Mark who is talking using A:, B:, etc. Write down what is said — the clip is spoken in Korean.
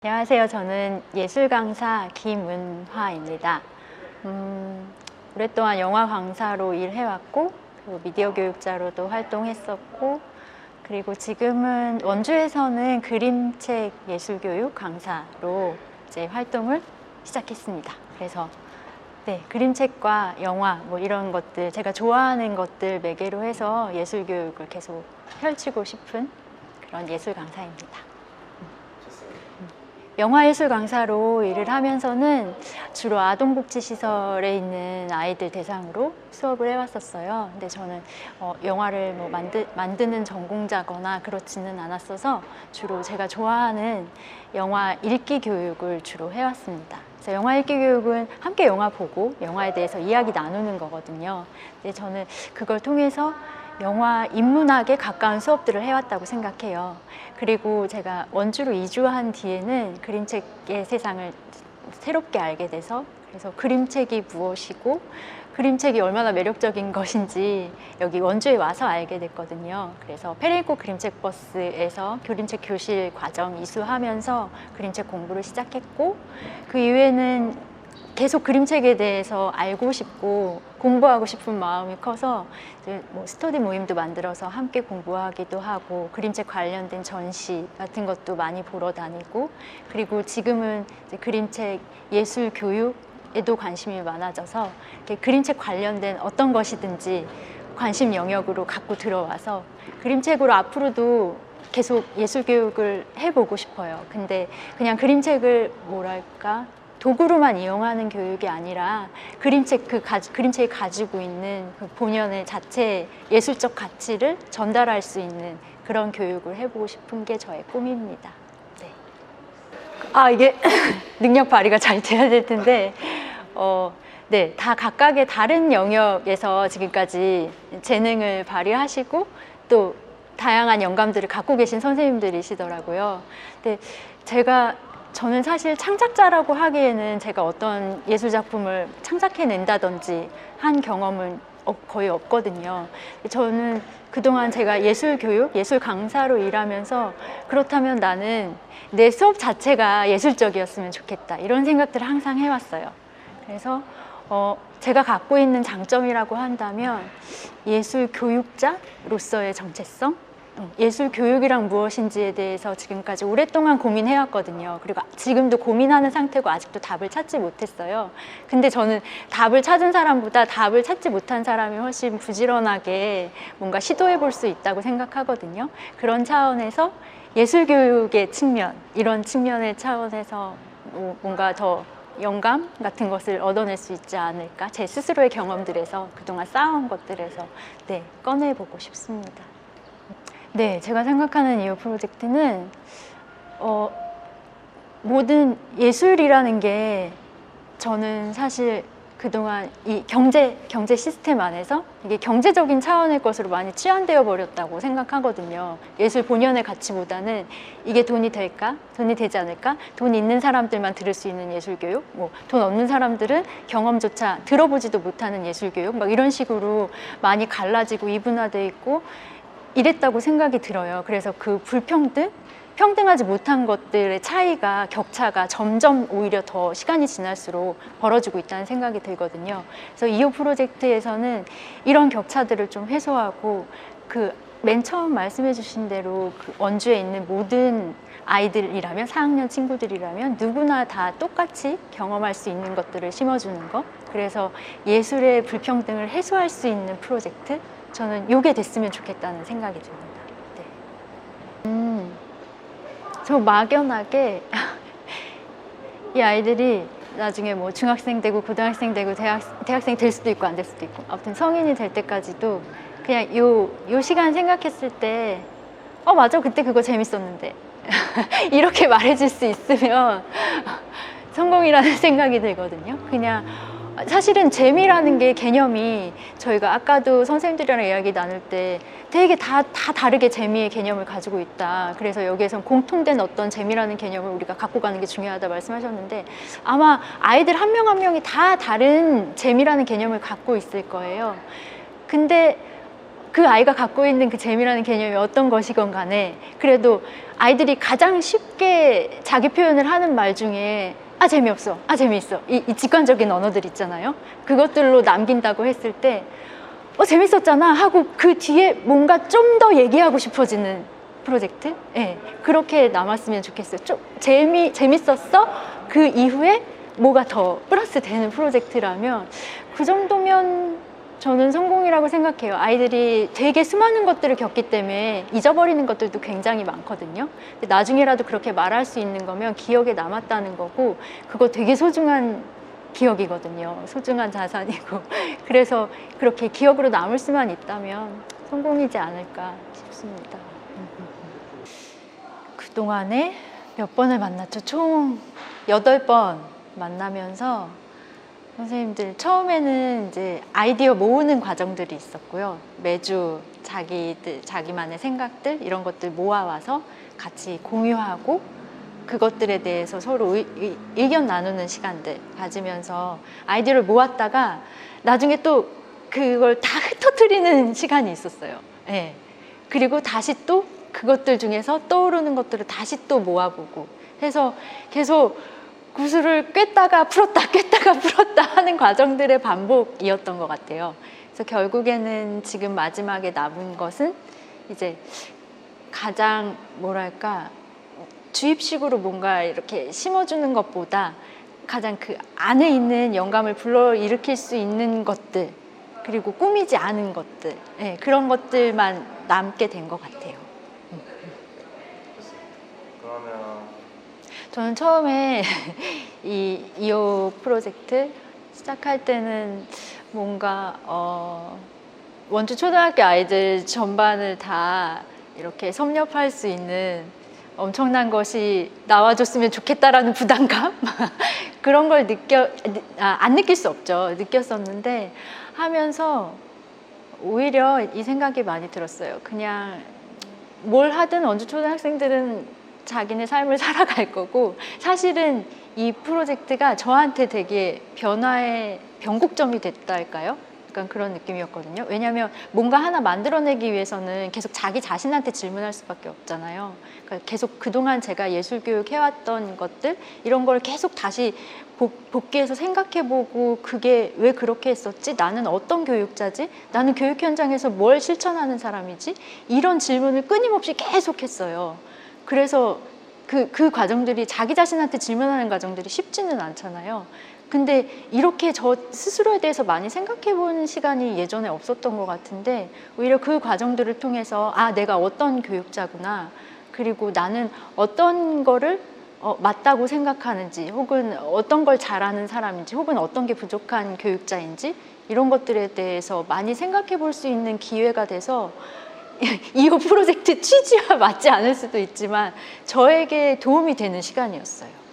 A: 안녕하세요. 저는 예술 강사 김은화입니다. 오랫동안 영화 강사로 일해왔고, 그리고 미디어 교육자로도 활동했었고, 그리고 지금은 원주에서는 그림책 예술교육 강사로 이제 활동을 시작했습니다. 그래서 그림책과 영화 뭐 이런 것들, 제가 좋아하는 것들 매개로 해서 예술교육을 계속 펼치고 싶은 그런 예술 강사입니다. 영화예술 강사로 일을 하면서는 주로 아동복지시설에 있는 아이들 대상으로 수업을 해왔었어요. 근데 저는 영화를 뭐 만드는 전공자거나 그렇지는 않았어서 주로 제가 좋아하는 영화 읽기 교육을 주로 해왔습니다. 그래서 영화 읽기 교육은 함께 영화 보고 영화에 대해서 이야기 나누는 거거든요. 근데 저는 그걸 통해서 영화 인문학에 가까운 수업들을 해왔다고 생각해요. 그리고 제가 원주로 이주한 뒤에는 그림책의 세상을 새롭게 알게 돼서, 그래서 그림책이 무엇이고 그림책이 얼마나 매력적인 것인지 여기 원주에 와서 알게 됐거든요. 그래서 페레이코 그림책 버스에서 그림책 교실 과정 이수하면서 그림책 공부를 시작했고, 그 이후에는 계속 그림책에 대해서 알고 싶고 공부하고 싶은 마음이 커서 이제 뭐 스터디 모임도 만들어서 함께 공부하기도 하고, 그림책 관련된 전시 같은 것도 많이 보러 다니고, 그리고 지금은 이제 그림책 예술 교육에도 관심이 많아져서 이렇게 그림책 관련된 어떤 것이든지 관심 영역으로 갖고 들어와서 그림책으로 앞으로도 계속 예술 교육을 해보고 싶어요. 근데 그냥 그림책을 뭐랄까 도구로만 이용하는 교육이 아니라 그림책이 가지고 있는 그 본연의 자체 예술적 가치를 전달할 수 있는 그런 교육을 해보고 싶은 게 저의 꿈입니다. 이게 능력 발휘가 잘 돼야 될 텐데, 다 각각의 다른 영역에서 지금까지 재능을 발휘하시고 또 다양한 영감들을 갖고 계신 선생님들이시더라고요. 근데 저는 사실 창작자라고 하기에는 제가 어떤 예술작품을 창작해낸다든지 한 경험은 거의 없거든요. 저는 그동안 제가 예술교육, 예술 강사로 일하면서 그렇다면 나는 내 수업 자체가 예술적이었으면 좋겠다, 이런 생각들을 항상 해왔어요. 그래서 제가 갖고 있는 장점이라고 한다면 예술교육자로서의 정체성, 예술 교육이란 무엇인지에 대해서 지금까지 오랫동안 고민해왔거든요. 그리고 지금도 고민하는 상태고 아직도 답을 찾지 못했어요. 근데 저는 답을 찾은 사람보다 답을 찾지 못한 사람이 훨씬 부지런하게 뭔가 시도해 볼 수 있다고 생각하거든요. 그런 차원에서 예술 교육의 측면, 이런 측면의 차원에서 뭔가 더 영감 같은 것을 얻어낼 수 있지 않을까, 제 스스로의 경험들에서 그동안 쌓아온 것들에서 꺼내보고 싶습니다. 제가 생각하는 이 프로젝트는 모든 예술이라는 게, 저는 사실 그동안 이 경제 시스템 안에서 이게 경제적인 차원의 것으로 많이 치환되어 버렸다고 생각하거든요. 예술 본연의 가치보다는 이게 돈이 될까? 돈이 되지 않을까? 돈 있는 사람들만 들을 수 있는 예술교육, 돈 없는 사람들은 경험조차 들어보지도 못하는 예술교육, 막 이런 식으로 많이 갈라지고 이분화되어 있고 이랬다고 생각이 들어요. 그래서 그 평등하지 못한 것들의 차이가, 격차가 점점 오히려 더 시간이 지날수록 벌어지고 있다는 생각이 들거든요. 그래서 이호 프로젝트에서는 이런 격차들을 좀 해소하고, 맨 처음 말씀해 주신 대로 원주에 있는 모든 아이들이라면, 4학년 친구들이라면 누구나 다 똑같이 경험할 수 있는 것들을 심어주는 것, 그래서 예술의 불평등을 해소할 수 있는 프로젝트, 저는 이게 됐으면 좋겠다는 생각이 듭니다. 저 막연하게 이 아이들이 나중에 뭐 중학생 되고 고등학생 되고 대학생 될 수도 있고 안 될 수도 있고, 아무튼 성인이 될 때까지도 그냥 요 시간 생각했을 때 맞아, 그때 그거 재밌었는데 이렇게 말해줄 수 있으면 성공이라는 생각이 들거든요. 그냥 사실은 재미라는 게 개념이, 저희가 아까도 선생님들이랑 이야기 나눌 때 되게 다 다르게 재미의 개념을 가지고 있다. 그래서 여기에선 공통된 어떤 재미라는 개념을 우리가 갖고 가는 게 중요하다 말씀하셨는데, 아마 아이들 한 명 한 명이 다 다른 재미라는 개념을 갖고 있을 거예요. 근데 그 아이가 갖고 있는 그 재미라는 개념이 어떤 것이건 간에 그래도 아이들이 가장 쉽게 자기 표현을 하는 말 중에 아 재미없어, 아 재미있어 이 직관적인 언어들 있잖아요. 그것들로 남긴다고 했을 때 재밌었잖아 하고 그 뒤에 뭔가 좀 더 얘기하고 싶어지는 프로젝트? 예, 그렇게 남았으면 좋겠어요. 좀 재밌었어? 그 이후에 뭐가 더 플러스 되는 프로젝트라면 그 정도면 저는 성공이라고 생각해요. 아이들이 되게 수많은 것들을 겪기 때문에 잊어버리는 것들도 굉장히 많거든요. 근데 나중에라도 그렇게 말할 수 있는 거면 기억에 남았다는 거고 그거 되게 소중한 기억이거든요. 소중한 자산이고 그래서 그렇게 기억으로 남을 수만 있다면 성공이지 않을까 싶습니다. 그동안에 몇 번을 만났죠? 총 8번 만나면서 선생님들 처음에는 이제 아이디어 모으는 과정들이 있었고요. 매주 자기만의 생각들 이런 것들 모아와서 같이 공유하고 그것들에 대해서 서로 의견 나누는 시간들 가지면서 아이디어를 모았다가 나중에 또 그걸 다 흩어뜨리는 시간이 있었어요. 네. 그리고 다시 또 그것들 중에서 떠오르는 것들을 다시 또 모아보고 해서 계속 구슬을 꿰다가 풀었다 하는 과정들의 반복이었던 것 같아요. 그래서 결국에는 지금 마지막에 남은 것은 이제 가장 뭐랄까 주입식으로 뭔가 이렇게 심어주는 것보다 가장 그 안에 있는 영감을 불러일으킬 수 있는 것들 그리고 꾸미지 않은 것들 네, 그런 것들만 남게 된 것 같아요.
B: 그러면
A: 저는 처음에 이 2호 프로젝트 시작할 때는 뭔가 원주 초등학교 아이들 전반을 다 이렇게 섭렵할 수 있는 엄청난 것이 나와줬으면 좋겠다라는 부담감 그런 걸 안 느낄 수 없죠. 느꼈었는데 하면서 오히려 이 생각이 많이 들었어요. 그냥 뭘 하든 원주 초등학생들은 자기네 삶을 살아갈 거고 사실은 이 프로젝트가 저한테 되게 변화의 변곡점이 됐다 할까요? 약간 그런 느낌이었거든요. 왜냐하면 뭔가 하나 만들어내기 위해서는 계속 자기 자신한테 질문할 수밖에 없잖아요. 그러니까 계속 그동안 제가 예술교육 해왔던 것들 이런 걸 계속 다시 복귀해서 생각해보고 그게 왜 그렇게 했었지? 나는 어떤 교육자지? 나는 교육 현장에서 뭘 실천하는 사람이지? 이런 질문을 끊임없이 계속 했어요. 그래서 그 과정들이 자기 자신한테 질문하는 과정들이 쉽지는 않잖아요. 근데 이렇게 저 스스로에 대해서 많이 생각해보는 시간이 예전에 없었던 것 같은데 오히려 그 과정들을 통해서 아 내가 어떤 교육자구나 그리고 나는 어떤 거를 맞다고 생각하는지 혹은 어떤 걸 잘하는 사람인지 혹은 어떤 게 부족한 교육자인지 이런 것들에 대해서 많이 생각해 볼 수 있는 기회가 돼서 이 프로젝트 취지와 맞지 않을 수도 있지만 저에게 도움이 되는 시간이었어요.